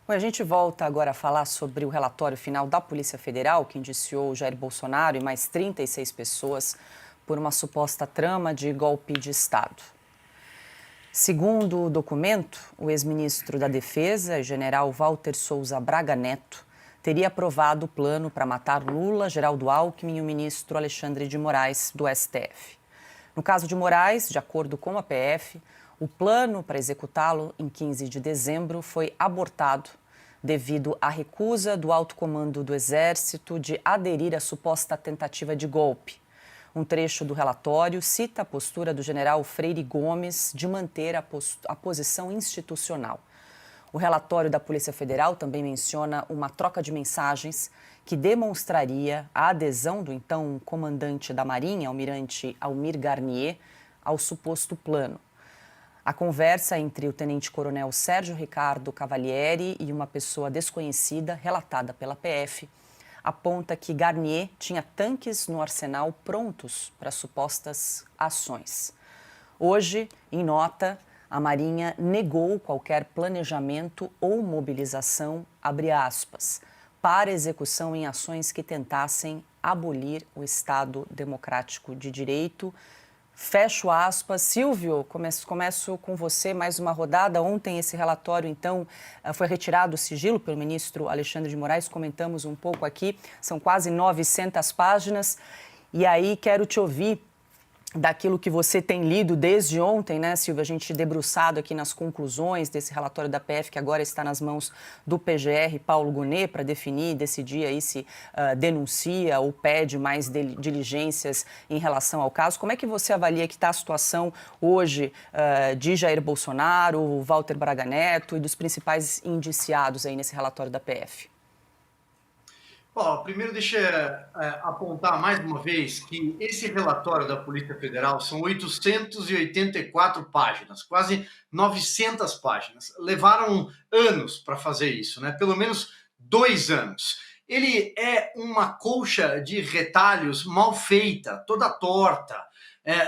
Bom, a gente volta agora a falar sobre o relatório final da Polícia Federal, que indiciou Jair Bolsonaro e mais 36 pessoas por uma suposta trama de golpe de Estado. Segundo o documento, o ex-ministro da Defesa, general Walter Souza Braga Neto, teria aprovado o plano para matar Lula, Geraldo Alckmin e o ministro Alexandre de Moraes, do STF. No caso de Moraes, de acordo com a PF, o plano para executá-lo em 15 de dezembro foi abortado devido à recusa do alto comando do Exército de aderir à suposta tentativa de golpe. Um trecho do relatório cita a postura do general Freire Gomes de manter a posição institucional. O relatório da Polícia Federal também menciona uma troca de mensagens que demonstraria a adesão do então comandante da Marinha, almirante Almir Garnier, ao suposto plano. A conversa entre o tenente-coronel Sérgio Ricardo Cavalieri e uma pessoa desconhecida, relatada pela PF, aponta que Garnier tinha tanques no arsenal prontos para supostas ações. Hoje, em nota, a Marinha negou qualquer planejamento ou mobilização, abre aspas, para execução em ações que tentassem abolir o Estado Democrático de Direito. Fecho aspas. Silvio, começo com você, mais uma rodada. Ontem esse relatório, então, foi retirado do sigilo pelo ministro Alexandre de Moraes, comentamos um pouco aqui, são quase 900 páginas. E aí quero te ouvir daquilo que você tem lido desde ontem, né, Silvia? A gente debruçado aqui nas conclusões desse relatório da PF, que agora está nas mãos do PGR, Paulo Gonet, para definir e decidir aí se denuncia ou pede mais diligências em relação ao caso. Como é que você avalia que está a situação hoje de Jair Bolsonaro, Walter Braga Neto e dos principais indiciados aí nesse relatório da PF? Bom, primeiro deixa apontar mais uma vez que esse relatório da Polícia Federal são 884 páginas, quase 900 páginas. Levaram anos para fazer isso, né? Pelo menos 2 anos. Ele é uma colcha de retalhos mal feita, toda torta.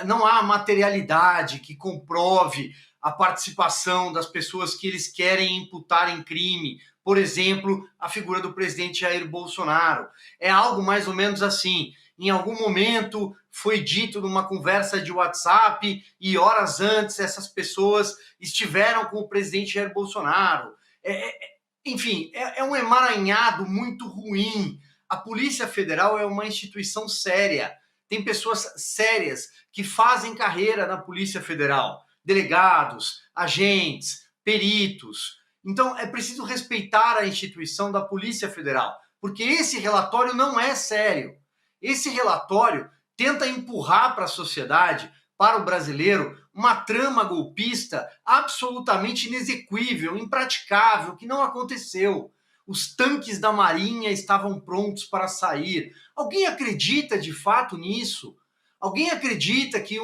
Não há materialidade que comprove a participação das pessoas que eles querem imputar em crime. Por exemplo, a figura do presidente Jair Bolsonaro. É algo mais ou menos assim. Em algum momento foi dito numa conversa de WhatsApp e horas antes essas pessoas estiveram com o presidente Jair Bolsonaro. Enfim, é um emaranhado muito ruim. A Polícia Federal é uma instituição séria. Tem pessoas sérias que fazem carreira na Polícia Federal. Delegados, agentes, peritos. Então, é preciso respeitar a instituição da Polícia Federal, porque esse relatório não é sério. Esse relatório tenta empurrar para a sociedade, para o brasileiro, uma trama golpista absolutamente inexequível, impraticável, que não aconteceu. Os tanques da Marinha estavam prontos para sair. Alguém acredita de fato nisso? Alguém acredita que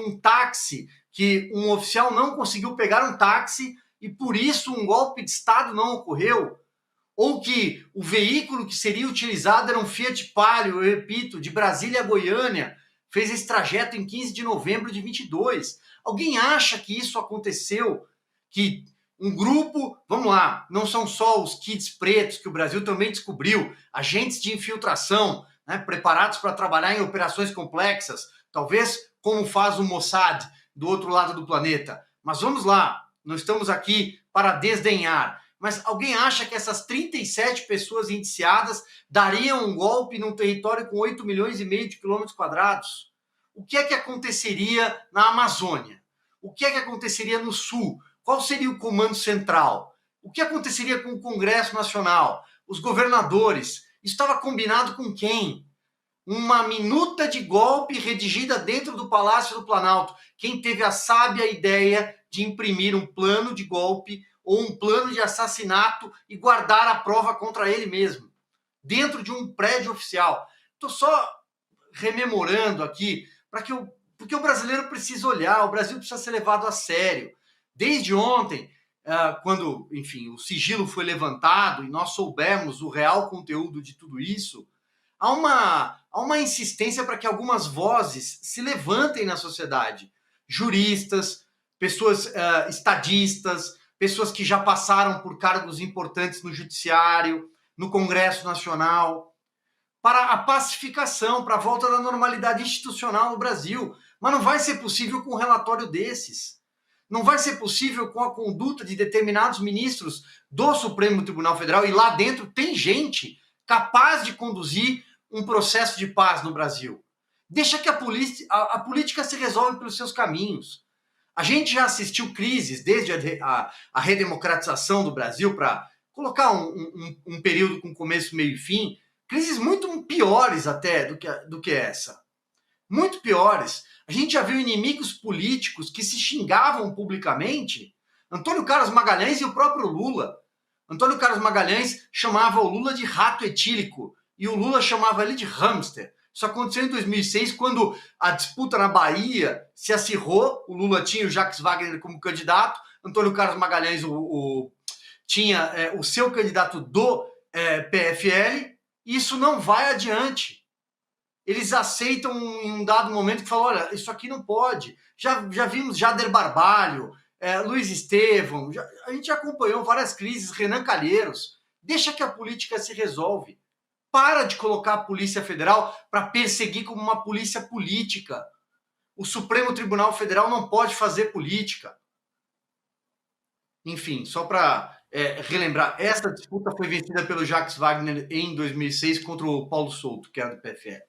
que um oficial não conseguiu pegar um táxi e por isso um golpe de Estado não ocorreu? Ou que o veículo que seria utilizado era um Fiat Palio, eu repito, de Brasília a Goiânia, fez esse trajeto em 15 de novembro de 22. Alguém acha que isso aconteceu? Que um grupo, vamos lá, não são só os kits pretos que o Brasil também descobriu, agentes de infiltração, né, preparados para trabalhar em operações complexas, talvez como faz o Mossad do outro lado do planeta. Mas vamos lá, não estamos aqui para desdenhar. Mas alguém acha que essas 37 pessoas indiciadas dariam um golpe num território com 8 milhões e meio de quilômetros quadrados? O que é que aconteceria na Amazônia? O que é que aconteceria no Sul? Qual seria o comando central? O que aconteceria com o Congresso Nacional? Os governadores? Isso estava combinado com quem? Uma minuta de golpe redigida dentro do Palácio do Planalto. Quem teve a sábia ideia de imprimir um plano de golpe ou um plano de assassinato e guardar a prova contra ele mesmo, dentro de um prédio oficial. Estou só rememorando aqui, porque o brasileiro precisa olhar, o Brasil precisa ser levado a sério. Desde ontem, quando, enfim, o sigilo foi levantado e nós soubemos o real conteúdo de tudo isso, há uma insistência para que algumas vozes se levantem na sociedade. Juristas, pessoas estadistas, pessoas que já passaram por cargos importantes no Judiciário, no Congresso Nacional, para a pacificação, para a volta da normalidade institucional no Brasil. Mas não vai ser possível com um relatório desses. Não vai ser possível com a conduta de determinados ministros do Supremo Tribunal Federal, e lá dentro tem gente capaz de conduzir um processo de paz no Brasil. Deixa que a política se resolve pelos seus caminhos. A gente já assistiu crises desde a redemocratização do Brasil, para colocar um período com começo, meio e fim, crises muito piores até do que essa. Muito piores. A gente já viu inimigos políticos que se xingavam publicamente. Antônio Carlos Magalhães e o próprio Lula. Antônio Carlos Magalhães chamava o Lula de rato etílico e o Lula chamava ele de hamster. Isso aconteceu em 2006, quando a disputa na Bahia se acirrou. O Lula tinha o Jacques Wagner como candidato, Antônio Carlos Magalhães tinha o seu candidato do PFL. Isso não vai adiante. Eles aceitam em um dado momento que falam, olha, isso aqui não pode. Já vimos Jader Barbalho, Luiz Estevão, a gente já acompanhou várias crises, Renan Calheiros. Deixa que a política se resolve. Para de colocar a Polícia Federal para perseguir como uma polícia política. O Supremo Tribunal Federal não pode fazer política. Enfim, só para relembrar, essa disputa foi vencida pelo Jacques Wagner em 2006 contra o Paulo Souto, que era do PFL.